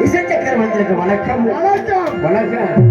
இசைச்சக்கரம் வந்திருக்கு. வணக்கம் வணக்கம் வணக்கம்.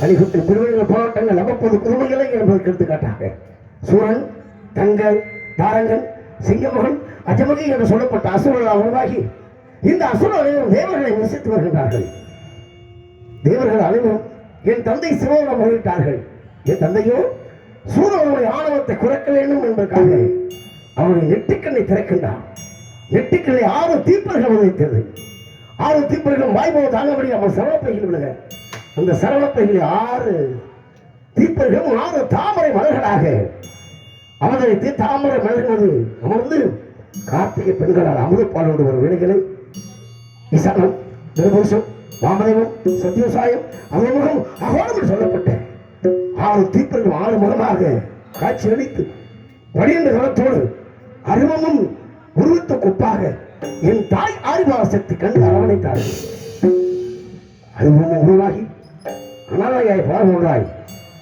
கலிகுத்தில் திருவிழா போராட்டங்கள் அவ்வப்போது புதுமைகளை என்பதற்கு எடுத்துக்காட்டாக சூரன், தங்கல், தாரங்கன், சிங்கமகன், அஜமகி என்று சொல்லப்பட்ட அசுரர்களால் உருவாகி இந்த அசுரர்கள் தேவர்களை விமர்சித்து வருகின்றார்கள். தேவர்கள் அனைவரும் என் தந்தை சிவனிடம் வருகின்றார்கள். என் தந்தையோ சூரனுடைய ஆணவத்தை குறைக்க வேண்டும் என்பதற்காக அவருடைய நெற்றிக்கண்ணை திறக்கின்றார். நெற்றிக்கண்ணை 6 தீப்பர்கள் உதைத்தது. 6 தீப்பர்களும் வாய்ப்போது தாங்கபடி அவர் சரவப்பையில் விழுக அந்த சரவப்பையில் 6 தீப்பர்களும் 6 தாமரை மலர்களாக அவதரித்து தாமரை மலர்கள் அமர்ந்து கார்த்திகை பெண்களால் அமுதப்பாலோடு ஒரு வேலைகளை ஈசானம், திருபுருஷம், வாமதேவம், சத்யோசாயம், அவமுகம் அகோரம் சொல்லப்பட்ட 6 தீப்பர்கள் 6 முகமாக காட்சி அளித்து படிந்த கலத்தோடு அருவமும் உருவத்த கொப்பாக என் தாய் ஆதிபராசக்தி கண்டு அரவணைத்தார்கள். அருவமும் உருவாகி அனாதையாய் பால்கொண்டாய்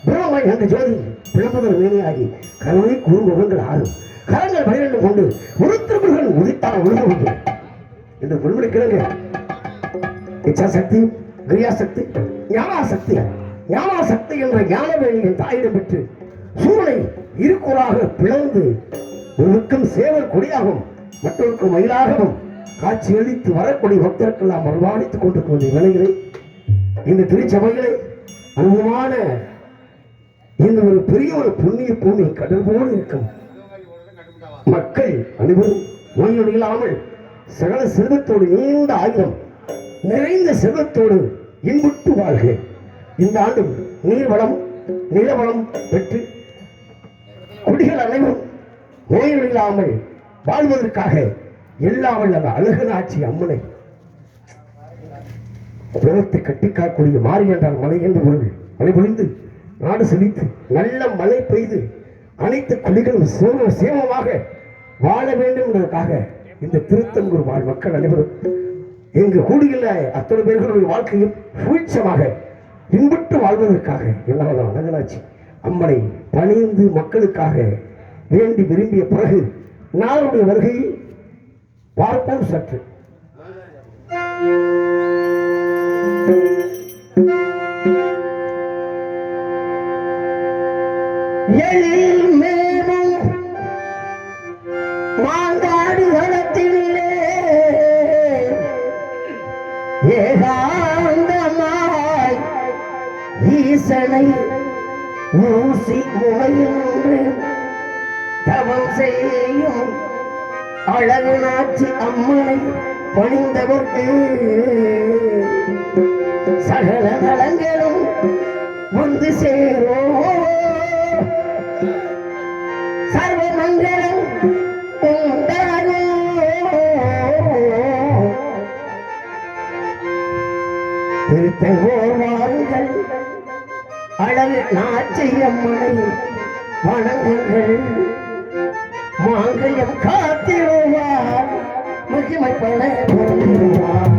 பிரம்மமாய் என்ற ஜோதி பிளம்புதல் மேனியாகி கருணை குறுமுகங்கள் ஆறும் கரங்கள் 12 கொண்டு ஒரு திருமுருகன் உதித்தால் உலக என்று பொருள்படுக்கிறாங்க. இச்சாசக்தி, கிரியாசக்தி, ஞானாசக்தி. ஞானாசக்தி என்ற ஞானவேணியின் தாயிடம் பெற்று சூரனை இருக்கூறாக பிளந்து ஒருக்கும் சேவல் கொடியாகவும் மற்றொருக்கு மயிலாகவும் காட்சியளித்து வரக்கூடிய பக்தர்களெல்லாம் மறுவாடித்துக் கொண்டிருக்கிற வேலைகளை இந்த திருச்சபைகளை அனுபவமான இந்த ஒரு பெரிய ஒரு புண்ணிய பூமி கடல் போல இருக்கும் மக்கள் அனைவரும் நோயோடு இல்லாமல் சகல செல்வத்தோடு நீண்ட ஆயுதம் நிறைந்த செல்வத்தோடு இன்புற்று வாழ்க. இந்த ஆண்டு நீர்வளம் நிலவளம் பெற்று குடிகள் அனைவரும் நோயோடு இல்லாமல் வாழ்வதற்காக எல்லா வல்ல அழகனாட்சி அம்மனை உலகத்தை கட்டிக்காக்கூடிய மாறி என்றால் மழை என்று பொருள். மழை பொழிந்து நாடு செழித்து நல்ல மழை பெய்து அனைத்து குடிகளும் சேமமாக வாழ வேண்டும் என்பதற்காக இந்த திருத்தங்கூர் வாழ் மக்கள் அனைவரும் இங்கு கூடியுள்ள அத்தனை பேர்களுடைய வாழ்க்கையும் சூழ்ச்சமாக இன்புற்று வாழ்வதற்காக எல்லாரும் அழகனாட்சி அம்மனை பணிந்து மக்களுக்காக வேண்டி விரும்பிய பிறகு நாளுடைய வருகையை பார்ப்போம். சற்று எழில் மேலும் மாங்காடு களத்திலே ஏகாந்தமாய் ஈசனை ஊசி முனையின்று தவம் செய்யும் அழகனாட்சி அம்மனை பணிந்தவர்க்கு சகல நலங்களும் வந்து சேரோ சர்வ மங்களம் உண்டானோ. திருத்தங்கோர் வாருங்கள் அழகு நாச்சி அம்மனை வணங்குங்கள். மாங்கல்யம் காத்திடுவார் மகிமை பல பொருள்வார்.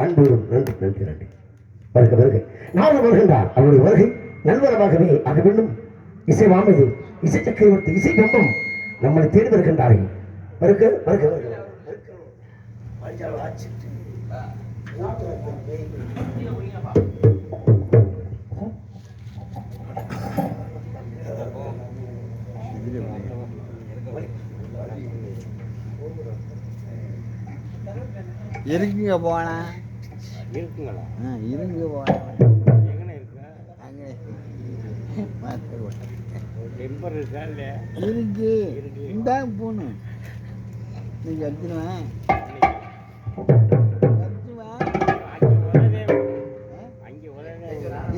அன்பு நன்றி நன்றி நன்றி. வருக வருக. நாடு வருகின்றார். அவருடைய வருகை நல்வரமாகவே ஆக வேண்டும். இசை மாமதி, இசை சக்கரவர்த்தி, இசை பம்பம் நம்மளை தேடி வருகின்றார்கள். வருக வருக வருக. இருக்குங்க போனா இருக்குங்களா? இருங்க போனா எங்கண்ணே இருக்கு? அங்கே டெம்பர் இருக்கா இல்லையா? இருக்கு இந்தாங்க போகணும். நீங்கள் எடுத்துடுவேன்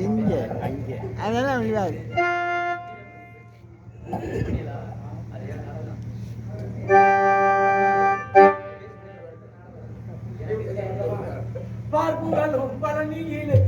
எங்கே அங்கே அதெல்லாம் விடாது. பார்ப்புகளும் பழனியிலே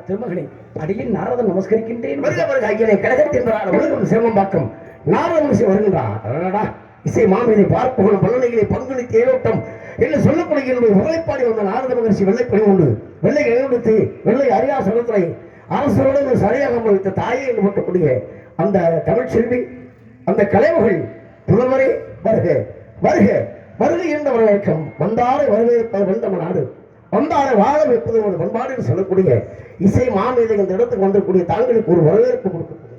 திருமகனை அடியில் நாரதன் நமஸ்கரிக்கின்றேன். கழகத்தின் உலகம் சிரமம்பாக்கம் நாரதன் வருகின்றார். இசை மாமேதை பார்ப்புகளும் பல்லனைகளை பங்குனி தேரோட்டம் என்று சொல்லக்கூடிய என்னுடைய புகழைப்பாடி வந்த நாரத மகர்ஷி வெள்ளைப்பணி உண்டு வெள்ளை எழுத்து வெள்ளை அரியாசனத்தை அரசோடு சரியாக வைத்த தாயை என்று போட்டக்கூடிய அந்த தமிழ் செல்வி அந்த கலைமகள் புலவரே வருக வருக வருக என்ற வரவேற்கம் வந்தாரை வரவேற்பது வென்ற நாடு வந்தாரை வாழ வைப்பது ஒரு பண்பாடு என்று சொல்லக்கூடிய இசை மாமேதை இந்த இடத்துக்கு வந்திருக்கூடிய தாங்களுக்கு ஒரு வரவேற்பு கொடுக்கக்கூடிய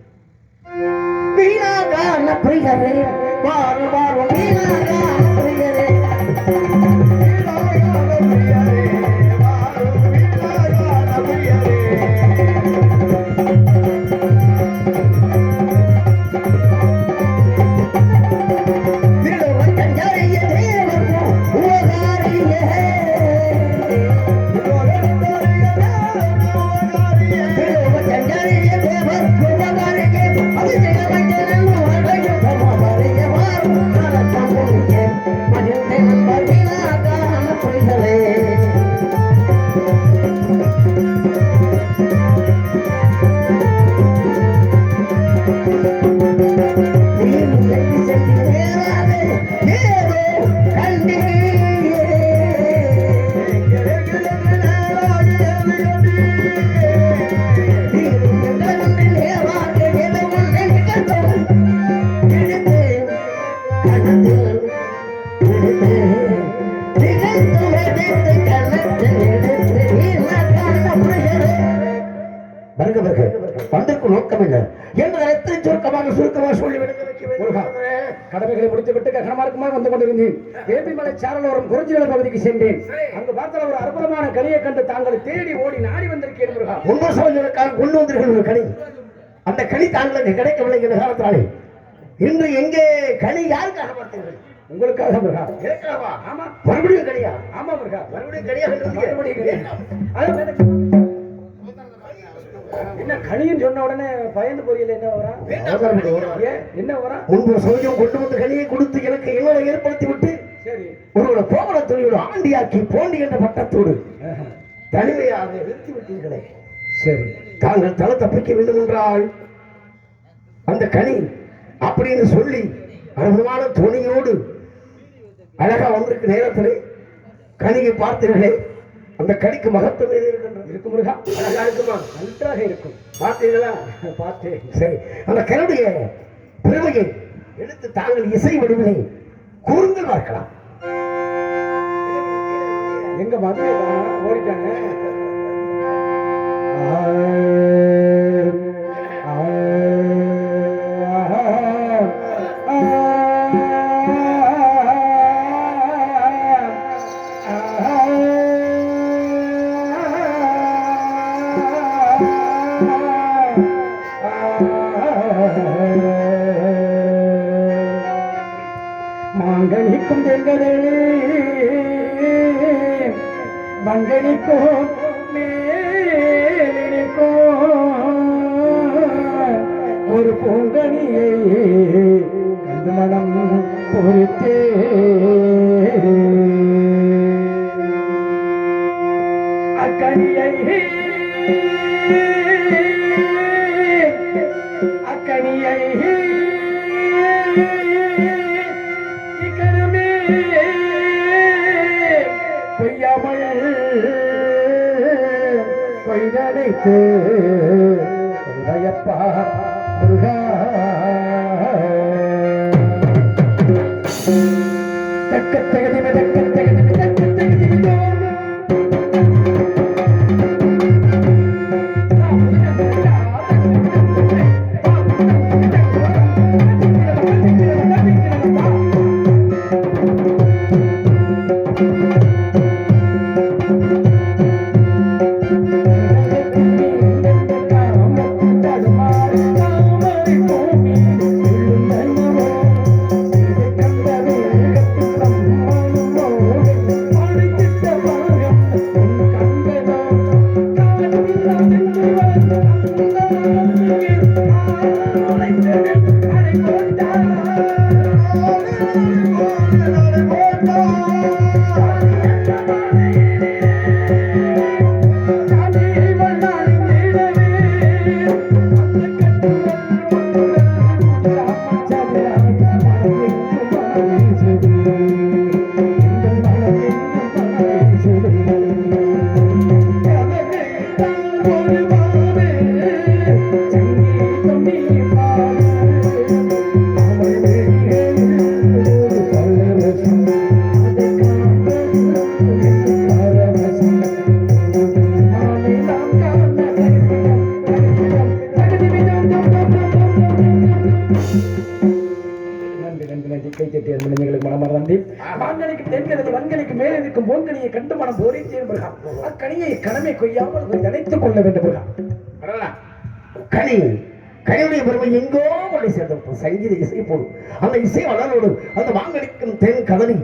காரணம் என்ன என்பதை எத்தனை சுருக்கமாக சொல்லி விடுங்க கடமைகளை முடித்துவிட்டு கனமார்க்கமாக வந்து கொண்டிருந்தேன். வேப்பிமலை சாரலோரம் குறிஞ்சிநில பகுதிக்கு சென்றேன். அங்கு பார்த்தால் ஒரு அற்புதமான கனியை கண்டு தாங்கள் தேடி ஓடி நாடி வந்திருக்கேன் முருகா. முன்பு சொல்வதற்காக கொண்டு வந்தீர்கள் ஒரு கனி. அந்த கனி தாங்களுக்கு கிடைக்கவில்லை என்ற காலத்தினாலே இன்று எங்கே கனி யாருக்காக பார்த்தீர்கள்? உங்களுக்காக முருகா. எனக்காகவா? ஆமா. மறுபடியும் கனியா? ஆமா முருகா. மறுபடியும் கனியா? மறுபடியும் கனியா? என்ன கனின்னு சொன்ன உடனே பயந்து போறீங்களே, என்ன வரா? என்ன வரா? முன்பு சோதியம் கொண்டு வந்து கனியை கொடுத்து எனக்கு இன்னொரு ஏற்படுத்தி விட்டு சரி உங்களோட கோமல துணியோட ஆண்டியாக்கி போண்டி என்ற பட்டத்தோடு தனிமையாக நிறுத்தி விட்டீர்களே. சரி, தாங்கள் தலை தப்பிக்க வேண்டும் என்றால் அந்த கனி அப்படின்னு சொல்லி அற்புதமான துணியோடு அழகா வந்திருக்க நேரத்திலே கனியை பார்த்தீர்களே. அந்த கனிக்கு மகத்துவம் எது இருக்கு முருகா? அழகா இருக்குமா? நன்றாக இருக்கும். பார்த்தீர்களா? பார்த்தேன். சரி, அந்த கனுடைய பெருமையை எடுத்து தாங்கள் இசை வடிவினை கூறுங்கள் பார்க்கலாம். எங்க மதுரை ஓடிட்டாங்க. மாங்கனிக்கும் தெங்கதே மங்கனிக்கும் மேலினிக்கும் ஒரு பூங்கனியை கண்டு மனம் பொறுத்தே அக்கனியை கொய்தனைத்து உடையப்பா முருகா. தக்கத்தகதிமே தக்கத்தகதிமே தக்கத்தகதிமே கண்டு மனம் போரித்தேன் முருகா. அக்கனியை கனமே கொய்யாமல் நினைத்துக் கொள்ள வேண்டும். கனி கனியுடைய பெருமை எங்கோ கொண்டு சேர்ந்த சங்கீத இசை போடும். அந்த இசை வளரோடு அந்த வாங்கடிக்கும் தேன் கதனி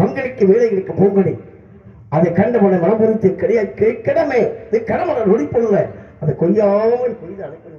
மங்கடிக்கு வேலைகளுக்கு பூங்கனி அதை கண்டவனை மனமுறுத்தி கிடமே கடமனை நொடிப்பொழுத அதை கொய்யாமல் கொய்து அழைப்பது.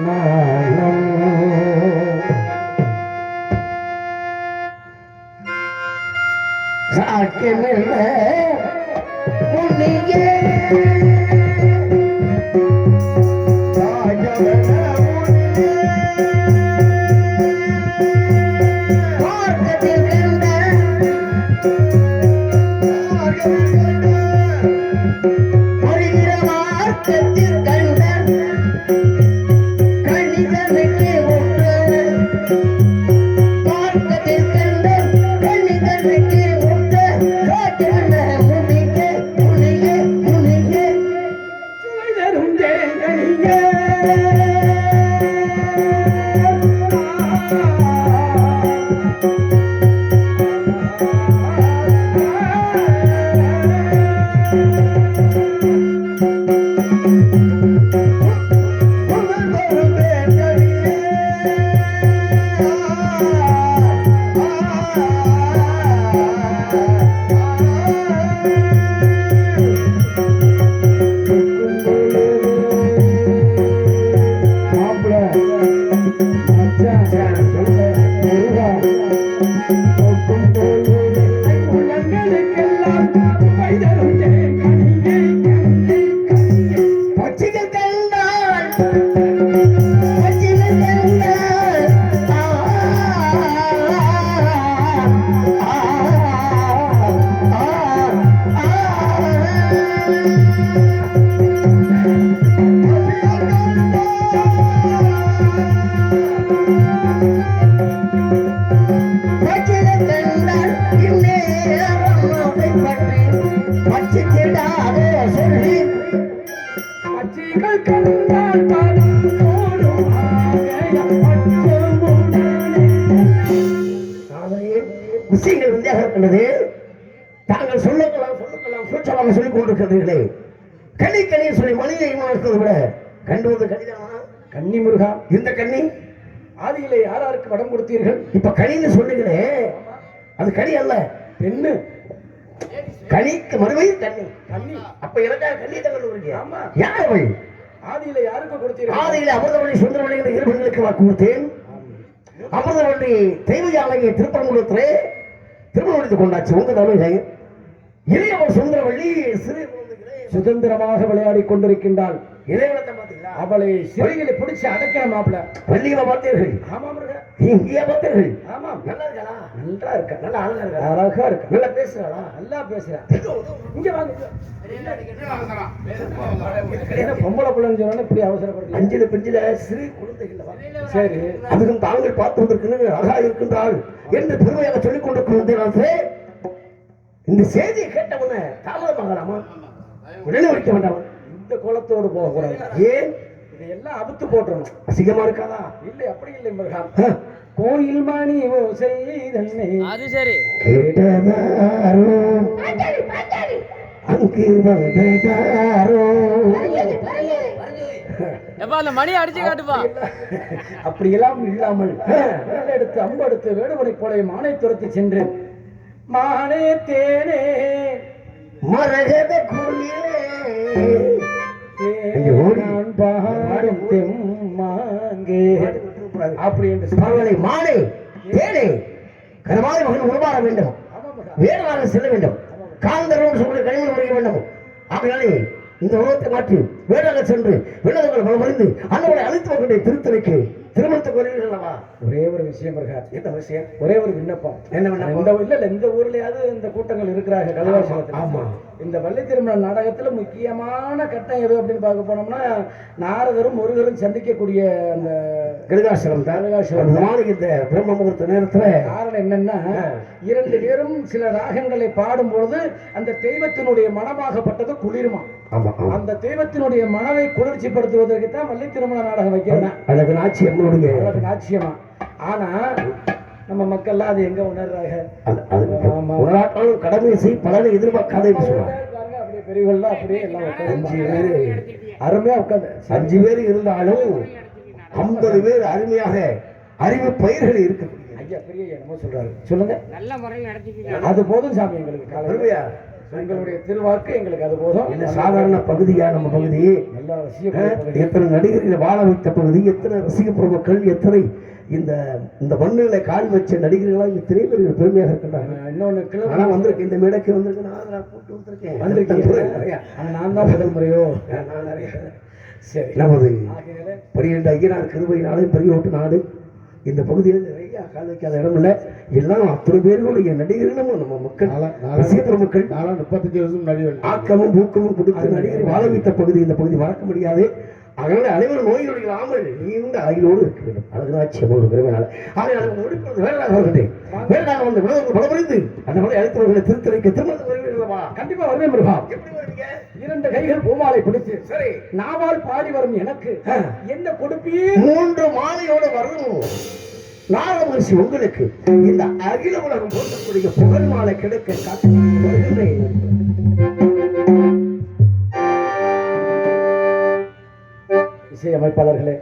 நாளும் சாக்கியமில்ல முன்னியே விஷயங்கள் வித்தியாக இருக்கின்றது. தாங்கள் சொல்லலாம் சூட்சமாக சொல்லிக் கொண்டிருக்கிறீர்களே, கனி கனியை சொல்லி மனித இருக்கிறத விட கண்டுவது கனிதானா? கன்னி முருகா, இந்த கன்னி ஆதியிலே யாராருக்கு வடம் கொடுத்தீர்கள்? இப்ப கனின்னு சொல்லுங்களே, அது கனி அல்ல, பெண்ணு. கனிக்கு மறுபடியும் கன்னி. கன்னி அப்ப எனக்காக கன்னி தங்கள் ஆமா. யார் அவள்? ஆதியிலே யாருக்கு கொடுத்தீர்கள்? ஆதியிலே அமிர்தவள்ளி சுந்தரவள்ளி என்ற இரு பெண்களுக்கு வாக்கு கொடுத்தேன். அமிர்தவள்ளி தெய்வ யானையை திருப்பரங்குன்றத்திலே திருமணம் முடித்துக் கொண்டாச்சு. உங்க தமிழை இளையவள் சுந்தரவள்ளி சிறு சுதந்திரமாக விளையாடி கொண்டிருக்கின்றாள். இளையவளத்தை பார்த்தீங்களா? அவளை சிறைகளை பிடிச்சு அடைக்கிற மாப்பிள. வள்ளியை பார்த்தீர்கள்? ஆமா முருகா. இங்கேயே பார்த்தீர்கள்? ஆமா. நல்லா இருக்காளா? நல்லா இருக்கா. நல்லா அழகா இருக்கா? அழகா இருக்கா. நல்லா பேசுறாளா? நல்லா பேசுறா. இங்க வாங்க. என்ன பொம்பளை பிள்ளைன்னு சொன்னா இப்படி அவசரப்படுது? அஞ்சில பெஞ்சில சிறு குழந்தைகள். சரி, அதுக்கும் தாங்கள் பார்த்து வந்திருக்கிறது அழகா இருக்கின்றாள் என்று பெருமையாக சொல்லிக் கொண்டிருக்கிறேன். இந்த செய்தியை கேட்டவன தாமதமாகலாமா? உடனே வைக்க வேண்டாம். இந்த கோலத்தோடு போகக்கூடாது. ஏன்? இதையெல்லாம் அவுத்து போட்டுறணும். அசிங்கமா இருக்காதா? இல்லை, அப்படி இல்லை முருகா. கோயில் மணி ஓசை தன்னை அது சரி கேட்டதாரோ அங்கு வந்ததாரோ. எப்ப அந்த மணி அடிச்சு காட்டுப்பா. அப்படியெல்லாம் இல்லாமல் எடுத்து அம்பு எடுத்து வேடுவனை போல மானை துரத்தி சென்று மானே தேனே மரகத குயிலே நான் பாடும் தெம்மாங்கே அப்படி என்று மகளை மானே தேனே கருமாதி மகன் உருவாட வேண்டும், வேடமாக செல்ல வேண்டும், காந்தரோடு சொல்லி கனிமொழி வரைய வேண்டும். ஆகையாலே இந்த உலகத்தை மாற்றி வேடாக சென்று விண்ணதங்கள் பலமறிந்து அண்ணவரை அழைத்து அவர்களுடைய திருத்தலைக்கு திருமணத்துக்கு வருகிறீர்களா? ஒரே ஒரு விஷயம் இருக்கா. என்ன விஷயம்? ஒரே ஒரு விண்ணப்பம். என்ன விண்ணப்பம்? இந்த ஊர்லயாவது இந்த கூட்டங்கள் இருக்கிறாங்க கல்வாசலத்தில். ஆமா. இந்த வள்ளி திருமண நாடகத்துல முக்கியமான கட்டம் எது அப்படின்னு பார்க்க போனோம்னா நாரதரும் முருகரும் சந்திக்கக்கூடிய அந்த கிருதாசலம் தான். இந்த பிரம்ம முகூர்த்த நேரத்துல காரணம் என்னன்னா, இரண்டு பேரும் சில ராகங்களை பாடும்பொழுது அந்த தெய்வத்தினுடைய மனமாகப்பட்டது குளிருமா. அந்த தெய்வத்தினுடைய மனதை குளிர்ச்சிப்படுத்துவதற்கு தான் வள்ளி திருமண நாடகம் வைக்கிறேன். அழகு நாச்சியம்மனுடைய அழகு நாச்சியமா. ஆனா நம்ம மக்கள் அது எங்க உணர்றாங்க? கடமை செய் பலனை எதிர்பார்க்காத அப்படியே பெரியவர்கள் அப்படியே எல்லாம் உட்காந்து அருமையா உட்காந்து 5 பேர் இருந்தாலும் 50 பேர் அருமையாக அறிவு பயிர்கள் இருக்கு. ஐயா பெரிய என்னமோ சொல்றாரு, சொல்லுங்க. நல்ல முறையில் நடத்திப்பீங்க. அது போதும் சாமி எங்களுக்கு. உங்களுடைய திருவாக்கு எங்களுக்கு அது போதும். என்ன சாதாரண பகுதியா நம்ம பகுதி? நல்லா ரசிக்க எத்தனை நடிகர்களை வாழ வைத்த பகுதி, எத்தனை ரசிக பெருமக்கள், எத்தனை இந்த இந்த மண்ணில கால் வச்ச நடிகர்களா எத்தனை பேர் பெருமையாக இருக்கின்றாங்க. இன்னொன்னு ஆனா வந்திருக்கு, இந்த மேடைக்கு வந்திருக்கு, நான் கூட்டு வந்திருக்கேன். வந்திருக்கேன். நான் தான் முதல் முறையோ? நான் நிறைய. சரி, நமது ஆகையால 12 ஐயனார் கிருபையினாலே பெரியோட்டு நாடு இந்த பகுதியில் நிறைய கால் வைக்காத இடம் இல்லை. எல்லாம் அத்தனை பேர்களுடைய நடிகர்களும் நம்ம மக்கள் ரசிகர் மக்கள் 35 வருஷம் நடிகர் ஆக்கமும் ஊக்கமும் கொடுத்து நடிகரை வாழ வைத்த பகுதி இந்த பகுதி மறக்க முடியாது. அதனால அனைவரும் நோய் நொடிகளாமல் நீண்ட ஆயுளோடு இருக்க வேண்டும். அழகாட்சி ஒரு பெருமையால முடிப்பது வேளாண் வருகின்றேன். வேளாண் வந்து வினோதங்கள் பலபுரிந்து அந்த மலை அழைத்தவர்களை திருத்தலைக்கு திருமணம் வருவீர்களா? கண்டிப்பா வருவேன் முருகா. எப்படி வருவீங்க? 2 கைகள் பூமாலை பிடிச்சு சரி, நாவால் பாடி வரும் எனக்கு என்ன கொடுப்பீர்? 3 மாலையோடு வரும் நாகமரிசி உங்களுக்கு இந்த அகில உலகம் போற்றக்கூடிய புகழ் மாலை கிடைக்க காத்து வருகின்றேன். இசையமைப்பாளர்களே,